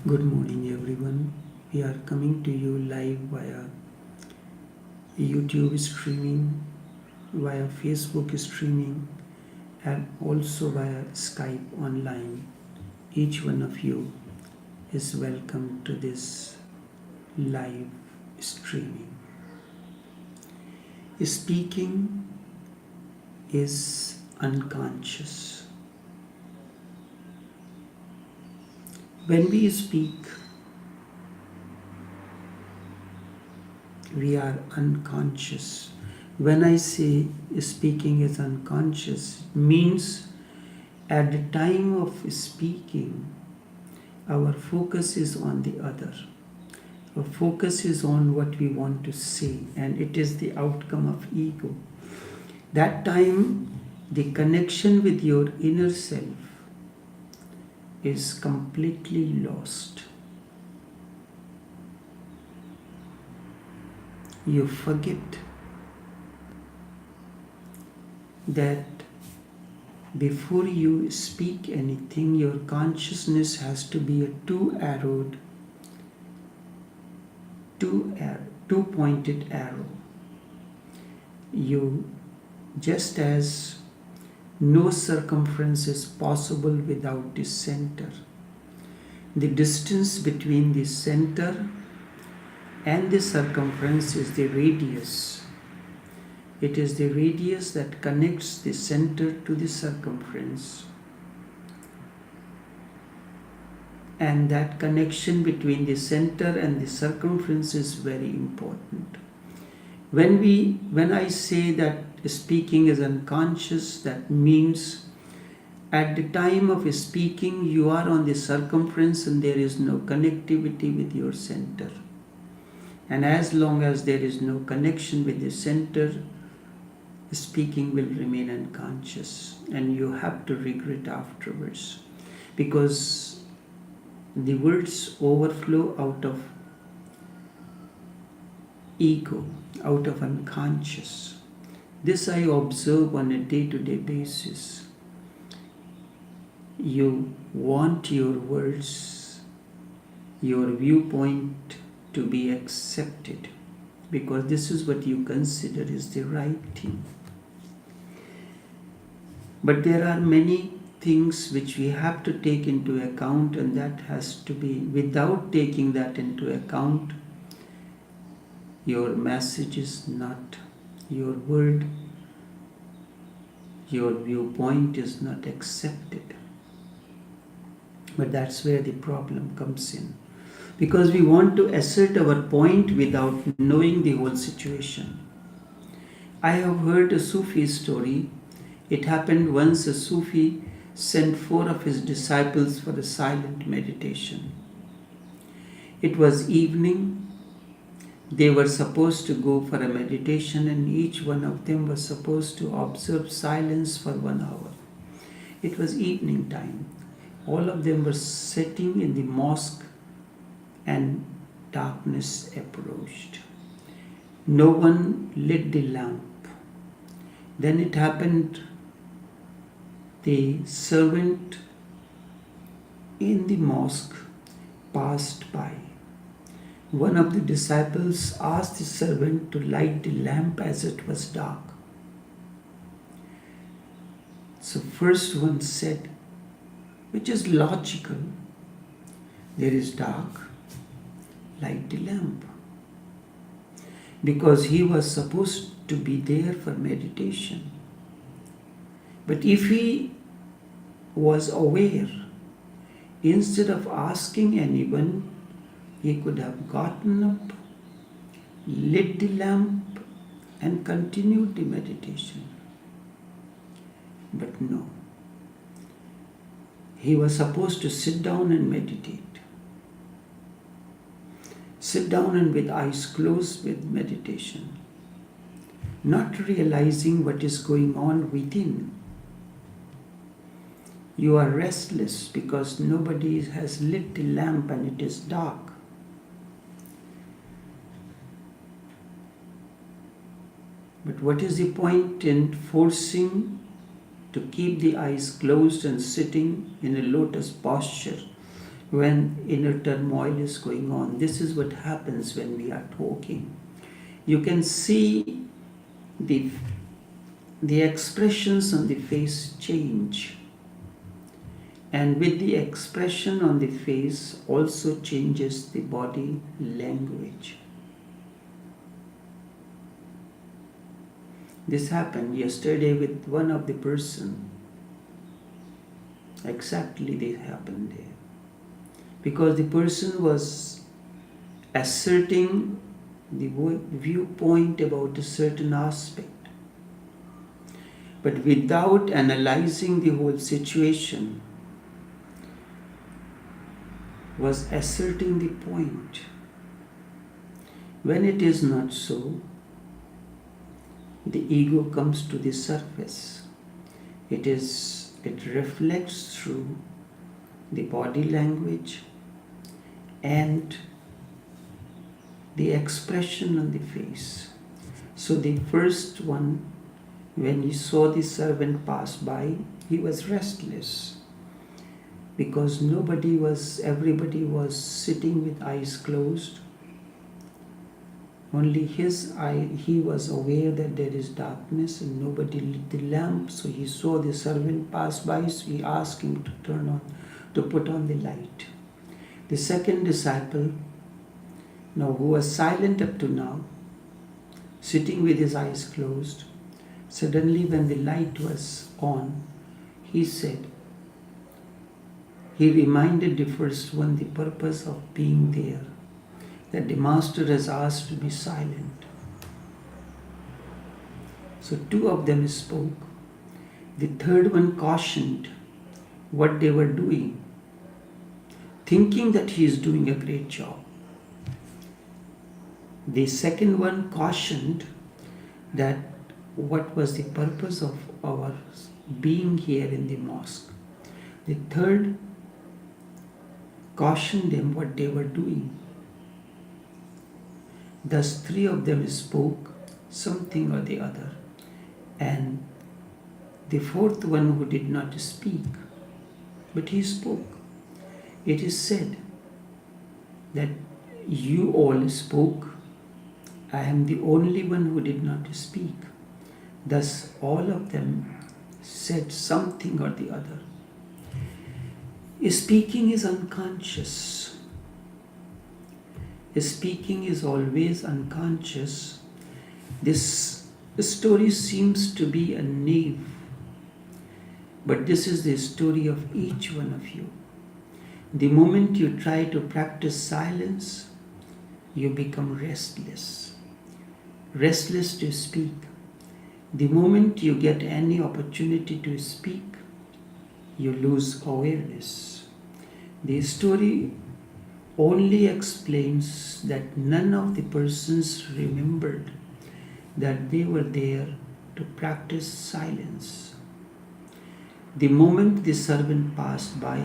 Good morning, everyone. We are coming to you live via YouTube streaming, via Facebook streaming, and also via Skype online. Each one of you is welcome to this live streaming. Speaking is unconscious. When we speak, we are unconscious. When I say speaking is unconscious, means at the time of speaking, our focus is on the other. Our focus is on what we want to say, and it is the outcome of ego. That time, the connection with your inner self is completely lost. You forget that before you speak anything, your consciousness has to be a two-pointed arrow. Just as no circumference is possible without the center, the distance between the center and the circumference is the radius. It is the radius that connects the center to the circumference. And that connection between the center and the circumference is very important. When I say that speaking is unconscious, that means at the time of speaking, you are on the circumference and there is no connectivity with your center. And as long as there is no connection with the center, speaking will remain unconscious, and you have to regret afterwards, because the words overflow out of ego, out of unconscious. This I observe on a day-to-day basis. You want your words, your viewpoint to be accepted, because this is what you consider is the right thing. But there are many things which we have to take into account, and that has to be, without taking that into account, your message is not, your word, your viewpoint is not accepted. But that's where the problem comes in. Because we want to assert our point without knowing the whole situation. I have heard a Sufi story. It happened once a Sufi sent 4 of his disciples for a silent meditation. It was evening. They were supposed to go for a meditation, and each one of them was supposed to observe silence for 1 hour. It was evening time. All of them were sitting in the mosque, and darkness approached. No one lit the lamp. Then it happened, the servant in the mosque passed by. One of the disciples asked the servant to light the lamp as it was dark. So first one said, which is logical, there is dark, light the lamp. Because he was supposed to be there for meditation. But if he was aware, instead of asking anyone, he could have gotten up, lit the lamp, and continued the meditation. But no. He was supposed to sit down and meditate. Sit down and with eyes closed with meditation. Not realizing what is going on within. You are restless because nobody has lit the lamp and it is dark. But what is the point in forcing to keep the eyes closed and sitting in a lotus posture when inner turmoil is going on. This is what happens when we are talking. You can see the expressions on the face change. And with the expression on the face also changes the body language. This happened yesterday with one of the person. Exactly this happened there. Because the person was asserting the viewpoint about a certain aspect. But without analyzing the whole situation, was asserting the point. When it is not so, the ego comes to the surface. It reflects through the body language and the expression on the face. So the first one, when he saw the servant pass by, he was restless because everybody was sitting with eyes closed. Only his eye, he was aware that there is darkness and nobody lit the lamp. So he saw the servant pass by, so he asked him to put on the light. The second disciple, who was silent up to now, sitting with his eyes closed, suddenly when the light was on, he reminded the first one the purpose of being there, that the master has asked to be silent. So two of them spoke. The third one cautioned what they were doing, thinking that he is doing a great job. The second one cautioned that what was the purpose of our being here in the mosque. The third cautioned them what they were doing. Thus three of them spoke something or the other, and the fourth one who did not speak, but he spoke. It is said that you all spoke, I am the only one who did not speak. Thus all of them said something or the other. Speaking is unconscious. Speaking is always unconscious. This story seems to be a naive, but this is the story of each one of you. The moment you try to practice silence, you become restless. Restless to speak. The moment you get any opportunity to speak, you lose awareness. The story only explains that none of the persons remembered that they were there to practice silence. The moment the servant passed by,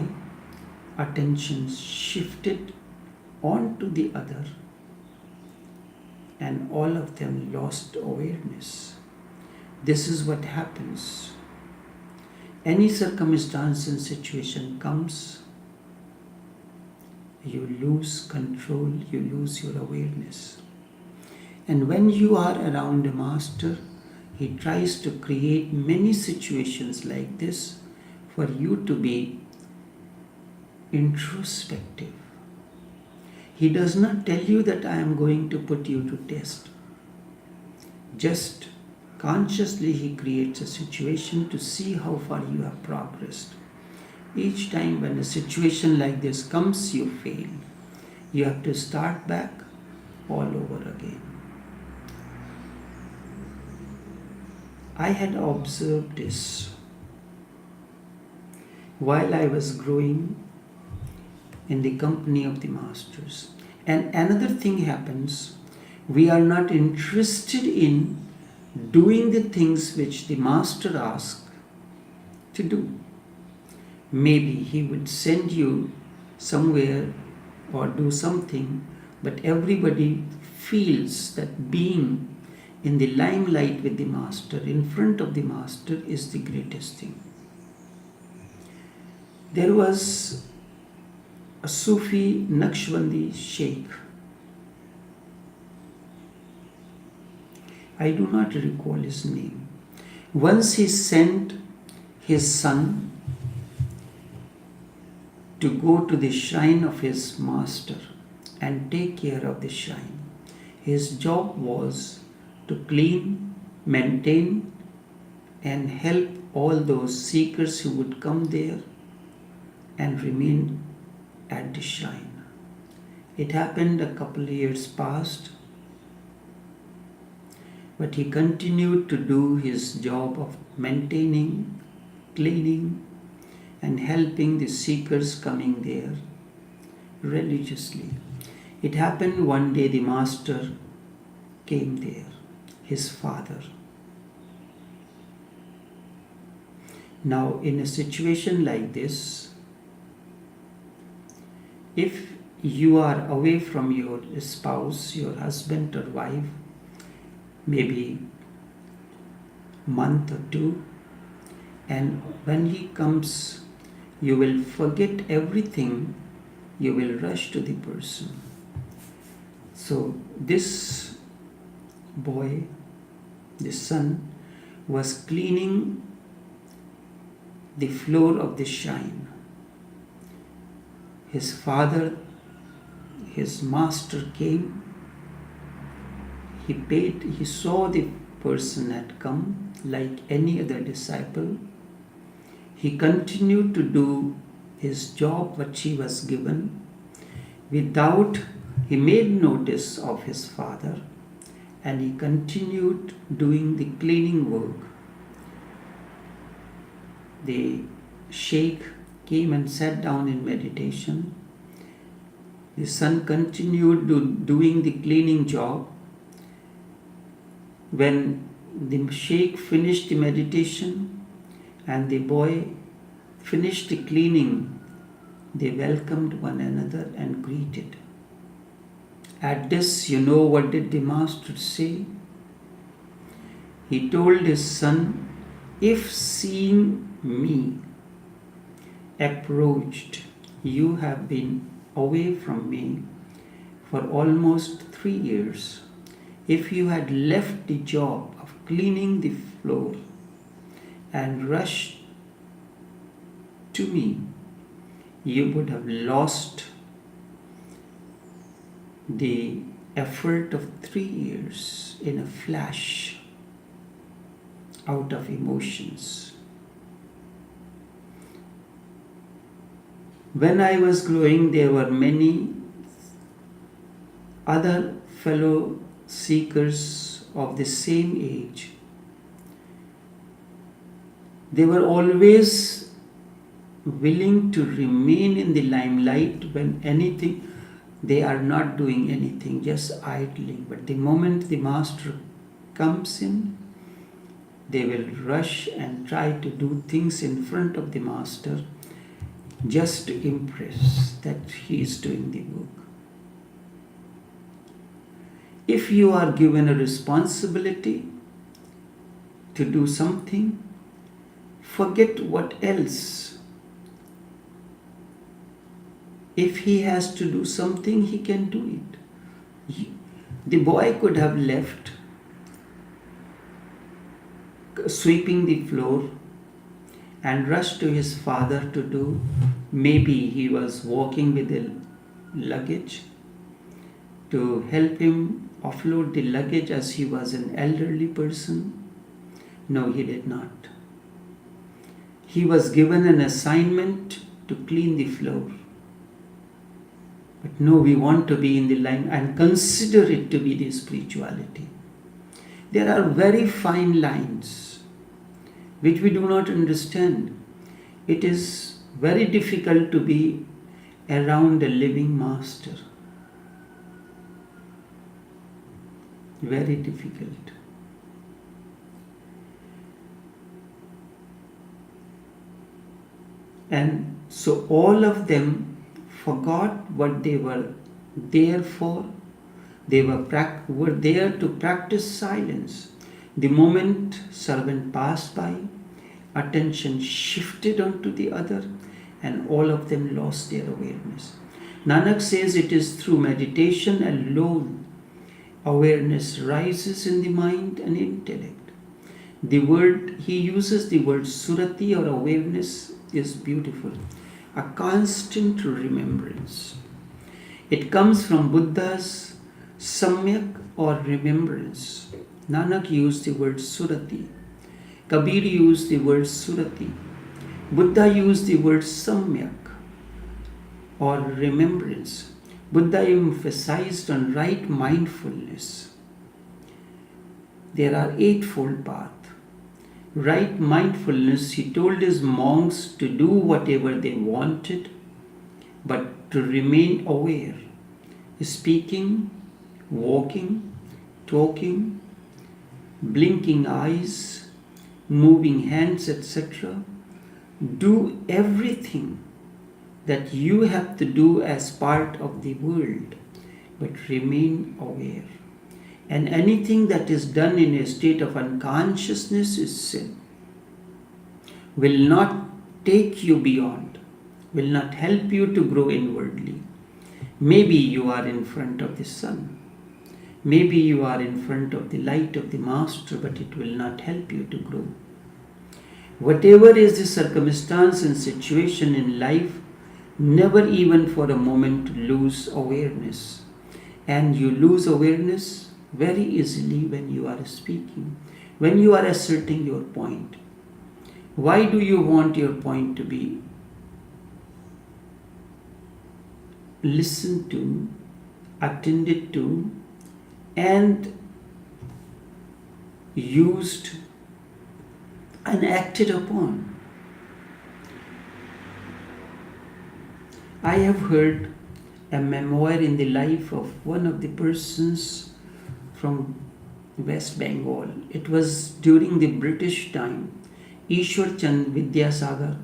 attention shifted onto the other, and all of them lost awareness. This is what happens. Any circumstance and situation comes, you lose control, you lose your awareness. And when you are around a master, he tries to create many situations like this for you to be introspective. He does not tell you that I am going to put you to test. Just consciously he creates a situation to see how far you have progressed. Each time when a situation like this comes, you fail. You have to start back all over again. I had observed this while I was growing in the company of the masters. And another thing happens, we are not interested in doing the things which the master asks to do. Maybe he would send you somewhere or do something, but everybody feels that being in the limelight with the master, in front of the master, is the greatest thing. There was a Sufi Naqshbandi sheikh. I do not recall his name. Once he sent his son to go to the shrine of his master and take care of the shrine. His job was to clean, maintain, and help all those seekers who would come there and remain at the shrine. It happened a couple of years past, but he continued to do his job of maintaining, cleaning, and helping the seekers coming there religiously. It happened one day the master came there, his father. Now, in a situation like this, if you are away from your spouse, your husband or wife, maybe a month or two, and when he comes, you will forget everything, you will rush to the person. So this boy, this son, was cleaning the floor of the shrine. His father, his master came, he saw the person had come like any other disciple. He continued to do his job, what he was given, he made notice of his father, and he continued doing the cleaning work. The sheikh came and sat down in meditation. The son continued doing the cleaning job. When the sheikh finished the meditation and the boy finished the cleaning, they welcomed one another and greeted. At this, you know what did the master say? He told his son, if seeing me approached, you have been away from me for almost 3 years. If you had left the job of cleaning the floor and rushed to me, you would have lost the effort of 3 years in a flash out of emotions. When I was growing, there were many other fellow seekers of the same age. They were always willing to remain in the limelight when they are not doing anything, just idling. But the moment the master comes in, they will rush and try to do things in front of the master just to impress that he is doing the work. If you are given a responsibility to do something, forget what else. If he has to do something, he can do it. The boy could have left sweeping the floor and rushed to his father to do. Maybe he was walking with the luggage to help him offload the luggage as he was an elderly person. No, he did not. He was given an assignment to clean the floor. But no, we want to be in the line and consider it to be the spirituality. There are very fine lines which we do not understand. It is very difficult to be around a living master. Very difficult. And so all of them forgot what they were there for. They were there to practice silence. The moment servant passed by, attention shifted onto the other, and all of them lost their awareness. Nanak says it is through meditation alone awareness rises in the mind and intellect. He uses the word surati or awareness is beautiful. A constant remembrance. It comes from Buddha's samyak or remembrance. Nanak used the word surati. Kabir used the word surati. Buddha used the word samyak or remembrance. Buddha emphasized on right mindfulness. There are eightfold paths. Right mindfulness, he told his monks to do whatever they wanted, but to remain aware. Speaking, walking, talking, blinking eyes, moving hands, etc. Do everything that you have to do as part of the world, but remain aware. And anything that is done in a state of unconsciousness is sin. Will not take you beyond, will not help you to grow inwardly. Maybe you are in front of the sun. Maybe you are in front of the light of the Master, but it will not help you to grow. Whatever is the circumstance and situation in life, never even for a moment lose awareness. And you lose awareness very easily when you are speaking, when you are asserting your point. Why do you want your point to be listened to, attended to, and used and acted upon? I have heard a memoir in the life of one of the persons from West Bengal. It was during the British time. Ishwar Chand Vidyasagar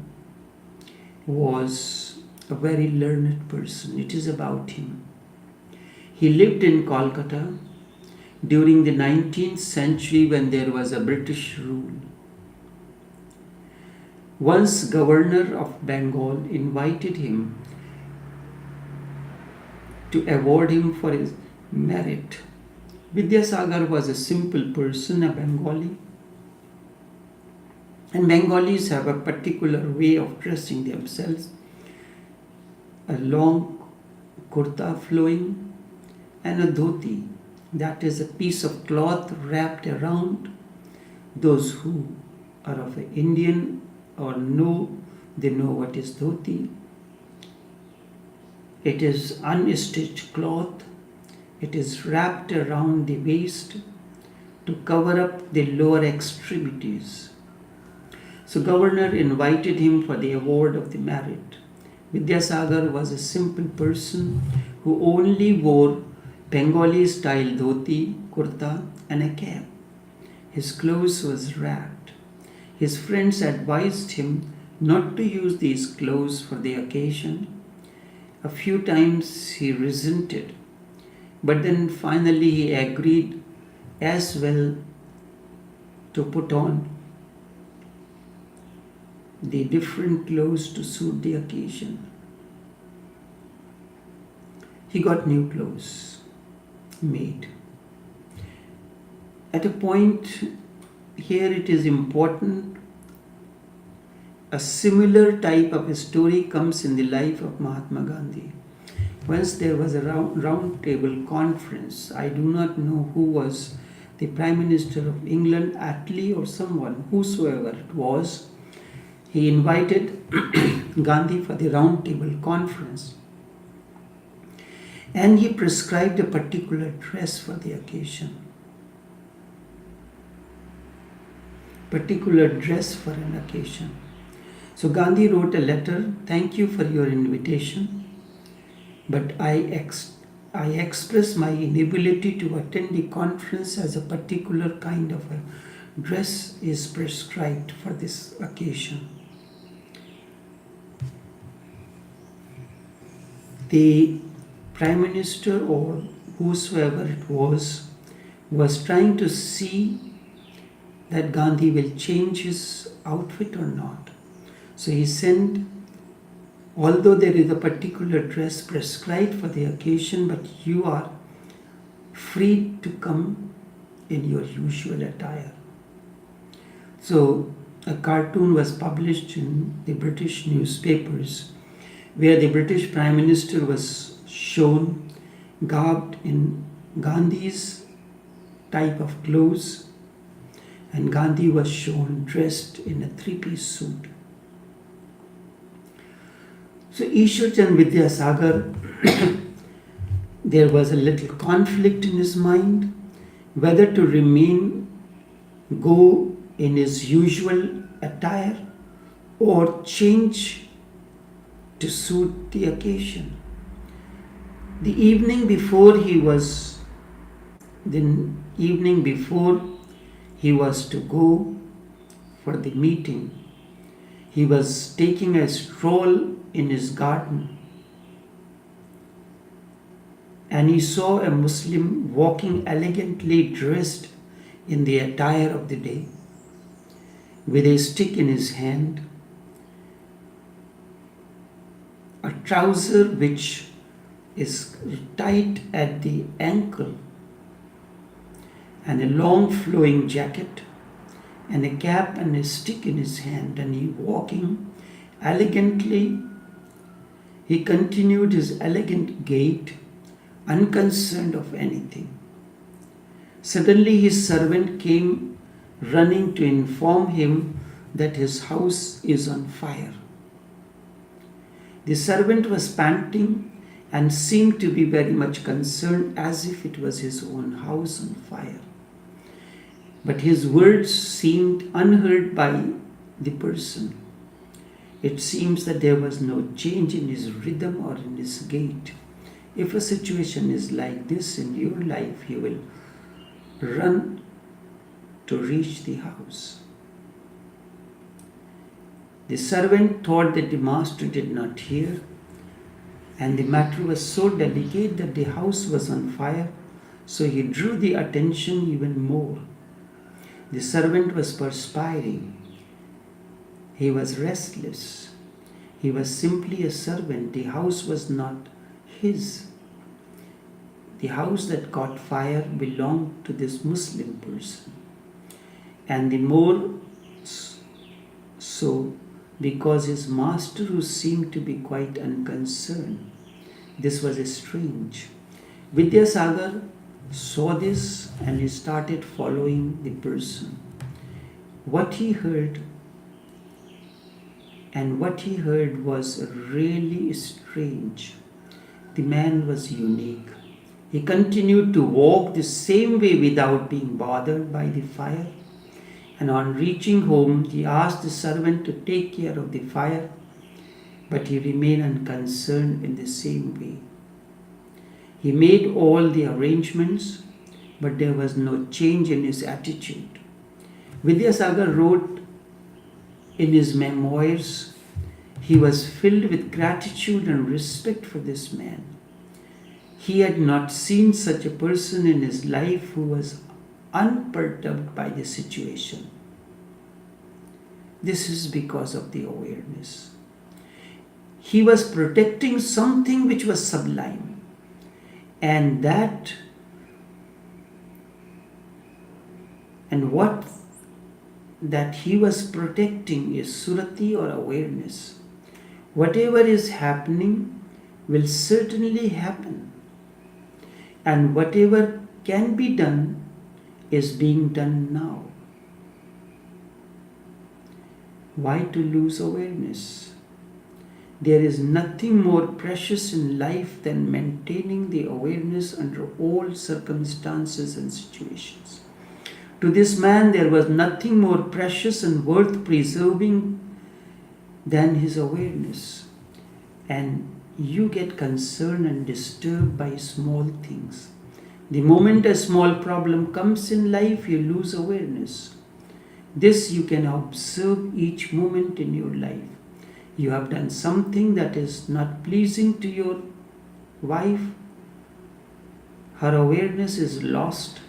was a very learned person. It is about him. He lived in Kolkata during the 19th century when there was a British rule. Once governor of Bengal invited him to award him for his merit. Vidyasagar was a simple person, a Bengali. And Bengalis have a particular way of dressing themselves. A long kurta flowing and a dhoti. That is a piece of cloth wrapped around. Those who are of an Indian or know, they know what is dhoti. It is unstitched cloth. It is wrapped around the waist to cover up the lower extremities. So governor invited him for the award of the merit. Vidyasagar was a simple person who only wore Bengali style dhoti, kurta and a cap. His clothes was wrapped. His friends advised him not to use these clothes for the occasion. A few times he resented, but then finally he agreed as well to put on the different clothes to suit the occasion. He got new clothes made. At a point here it is important, a similar type of a story comes in the life of Mahatma Gandhi. Once there was a round table conference. I do not know who was the Prime Minister of England, Attlee or someone, whosoever it was. He invited Gandhi for the round table conference. And he prescribed a particular dress for the occasion. Particular dress for an occasion. So Gandhi wrote a letter, "Thank you for your invitation, but I express my inability to attend the conference as a particular kind of a dress is prescribed for this occasion." The Prime Minister or whosoever it was trying to see that Gandhi will change his outfit or not. So he sent Although there is a particular dress prescribed for the occasion, but you are free to come in your usual attire. So, a cartoon was published in the British newspapers where the British Prime Minister was shown garbed in Gandhi's type of clothes, and Gandhi was shown dressed in a three-piece suit. So Ishwarchan Vidyasagar, there was a little conflict in his mind whether to go in his usual attire or change to suit the occasion. The evening before he was to go for the meeting, he was taking a stroll in his garden, and he saw a Muslim walking elegantly dressed in the attire of the day, with a stick in his hand, a trouser which is tight at the ankle, and a long flowing jacket, and a cap and a stick in his hand, and he walking elegantly. He continued his elegant gait, unconcerned of anything. Suddenly his servant came running to inform him that his house is on fire. The servant was panting and seemed to be very much concerned, as if it was his own house on fire. But his words seemed unheard by the person. It seems that there was no change in his rhythm or in his gait. If a situation is like this in your life, you will run to reach the house. The servant thought that the master did not hear, and the matter was so delicate that the house was on fire, so he drew the attention even more. The servant was perspiring. He was restless. He was simply a servant. The house was not his. The house that caught fire belonged to this Muslim person. And the more so because his master, who seemed to be quite unconcerned. This was strange. Vidyasagar saw this and he started following the person. What he heard was really strange. The man was unique. He continued to walk the same way without being bothered by the fire. And on reaching home, he asked the servant to take care of the fire, but he remained unconcerned in the same way. He made all the arrangements, but there was no change in his attitude. Vidyasagar wrote in his memoirs, he was filled with gratitude and respect for this man. He had not seen such a person in his life who was unperturbed by the situation. This is because of the awareness. He was protecting something which was sublime, and what that he was protecting is surati, or awareness. Whatever is happening will certainly happen, and whatever can be done is being done now. Why to lose awareness? There is nothing more precious in life than maintaining the awareness under all circumstances and situations. To this man, there was nothing more precious and worth preserving than his awareness. And you get concerned and disturbed by small things. The moment a small problem comes in life, you lose awareness. This you can observe each moment in your life. You have done something that is not pleasing to your wife. Her awareness is lost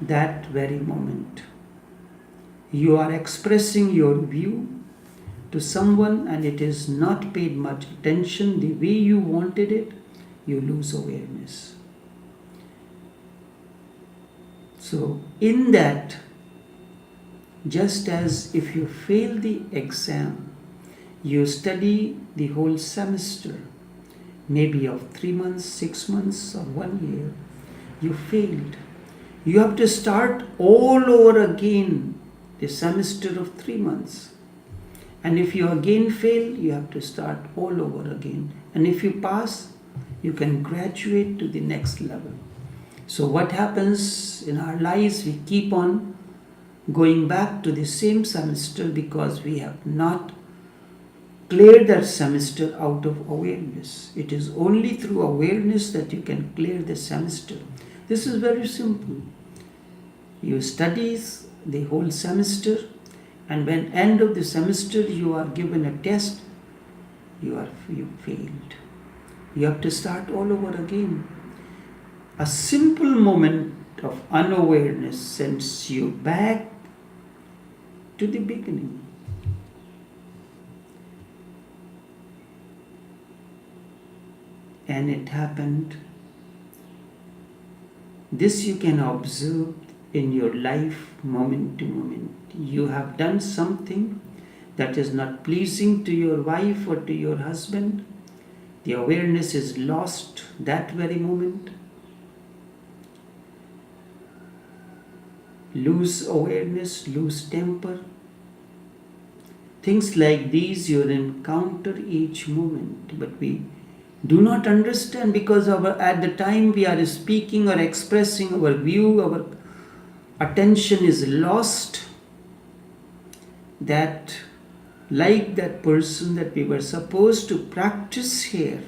that very moment. You are expressing your view, to someone and it is not paid much attention the way you wanted it, you lose awareness. So in that, just as if you fail the exam, you study the whole semester, maybe of 3 months, 6 months, or 1 year, you failed. You have to start all over again the semester of 3 months. And if you again fail, you have to start all over again. And if you pass, you can graduate to the next level. So what happens in our lives, we keep on going back to the same semester because we have not cleared that semester out of awareness. It is only through awareness that you can clear the semester. This is very simple. You study the whole semester, and when end of the semester you are given a test, you failed. You have to start all over again. A simple moment of unawareness sends you back to the beginning. And it happened. This you can observe in your life moment to moment. You have done something that is not pleasing to your wife or to your husband. The awareness is lost that very moment. Lose awareness, lose temper. Things like these you encounter each moment, but we do not understand because at the time we are speaking or expressing our view, our attention is lost. That, like that person that we were supposed to practice here,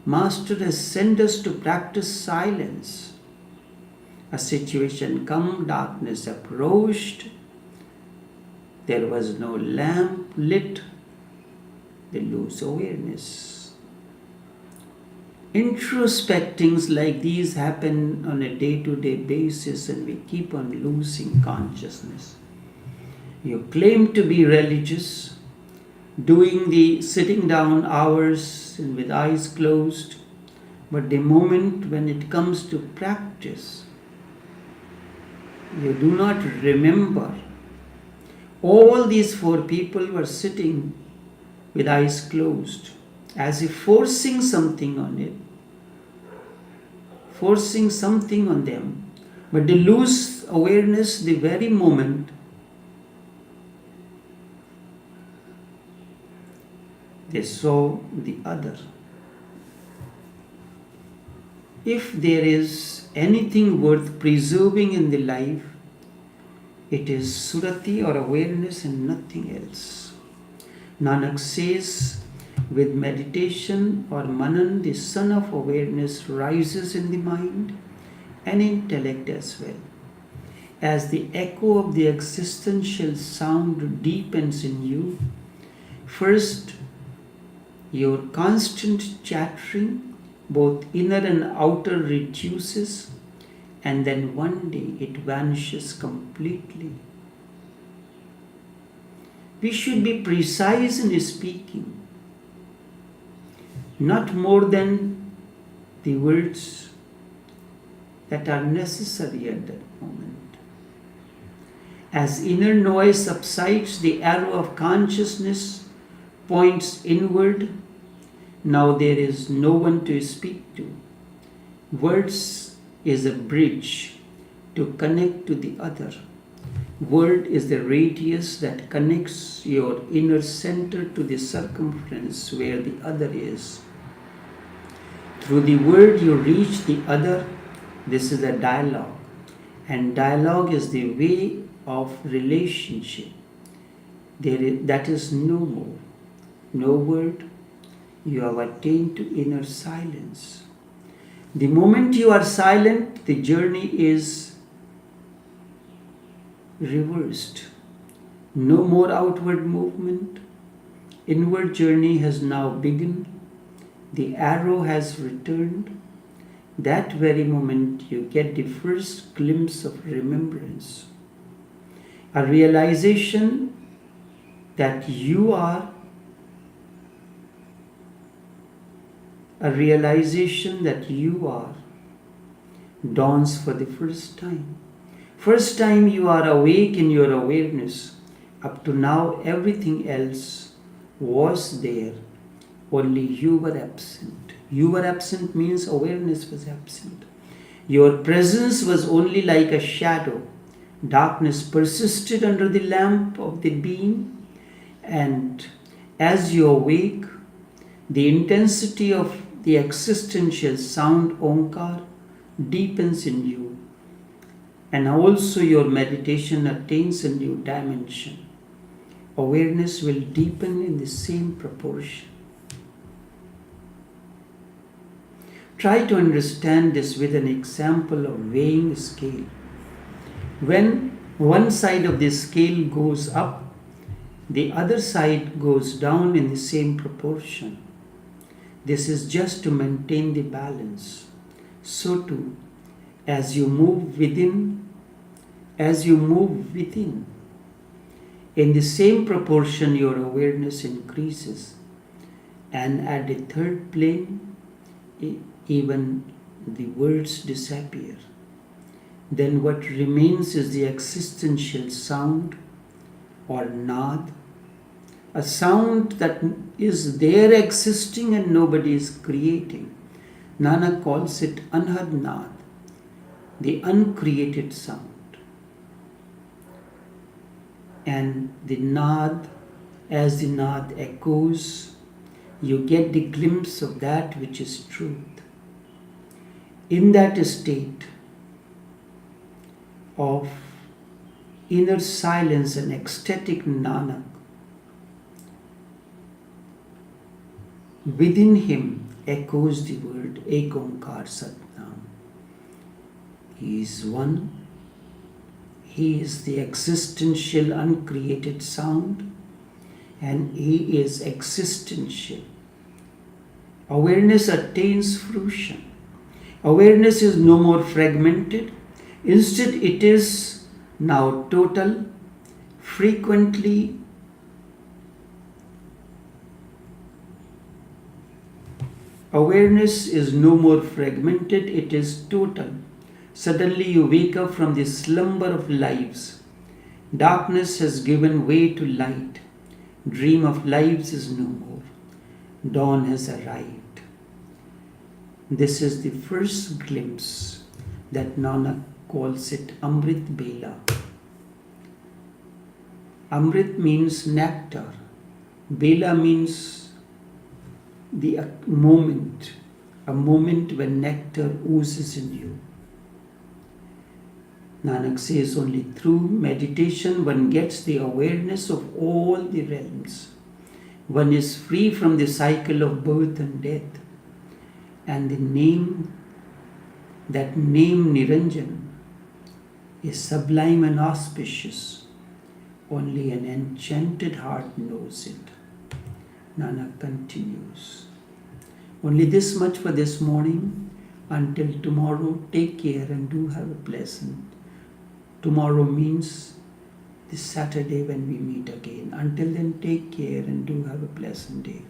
Master has sent us to practice silence. A situation come, darkness approached, there was no lamp lit, they lose awareness. Introspectings like these happen on a day-to-day basis and we keep on losing consciousness. You claim to be religious, doing the sitting down hours and with eyes closed, but the moment when it comes to practice, you do not remember. All these 4 people were sitting with eyes closed, as if forcing something on it, forcing something on them, but they lose awareness the very moment they saw the other. If there is anything worth preserving in the life, it is surati or awareness and nothing else. Nanak says, with meditation or manan, the sun of awareness rises in the mind and intellect as well. As the echo of the existential sound deepens in you, first your constant chattering, both inner and outer, reduces, and then one day it vanishes completely. We should be precise in speaking, not more than the words that are necessary at that moment. As inner noise subsides, the arrow of consciousness points inward. Now there is no one to speak to. Words is a bridge to connect to the other. Word is the radius that connects your inner center to the circumference where the other is. Through the word you reach the other. This is a dialogue. And dialogue is the way of relationship. That is no more. No word. You have attained to inner silence. The moment you are silent, the journey is reversed. No more outward movement. Inward journey has now begun. The arrow has returned. That very moment you get the first glimpse of remembrance. A realization that you are, a realization that you are, dawns for the first time. First time you are awake in your awareness. Up to now, everything else was there, only you were absent. You were absent means awareness was absent. Your presence was only like a shadow. Darkness persisted under the lamp of the being, and as you awake, the intensity of the existential sound Omkar deepens in you, and also your meditation attains a new dimension. Awareness will deepen in the same proportion. Try to understand this with an example of weighing a scale. When one side of the scale goes up, the other side goes down in the same proportion. This is just to maintain the balance. So too, as you move within, in the same proportion your awareness increases, and at the third plane, even the words disappear. Then what remains is the existential sound or nad, a sound that is there existing and nobody is creating. Nanak calls it anhad nad, the uncreated sound. And the nad, as the nad echoes, you get the glimpse of that which is truth. In that state of inner silence and ecstatic Nanak, within him echoes the word Ek Omkar Satnam. He is one. He is the existential uncreated sound, and he is existential. Awareness attains fruition. Awareness is no more fragmented. Instead, it is now total, frequently awareness is no more fragmented, it is total. Suddenly you wake up from the slumber of lives. Darkness has given way to light. Dream of lives is no more. Dawn has arrived. This is the first glimpse that Nanak calls it Amrit Bela. Amrit means nectar. Bela means the moment, a moment when nectar oozes in you. Nanak says only through meditation one gets the awareness of all the realms. One is free from the cycle of birth and death. And that name Niranjan is sublime and auspicious. Only an enchanted heart knows it. Nanak continues. Only this much for this morning. Until tomorrow, take care and do have a pleasant. Tomorrow means this Saturday when we meet again. Until then, take care and do have a pleasant day.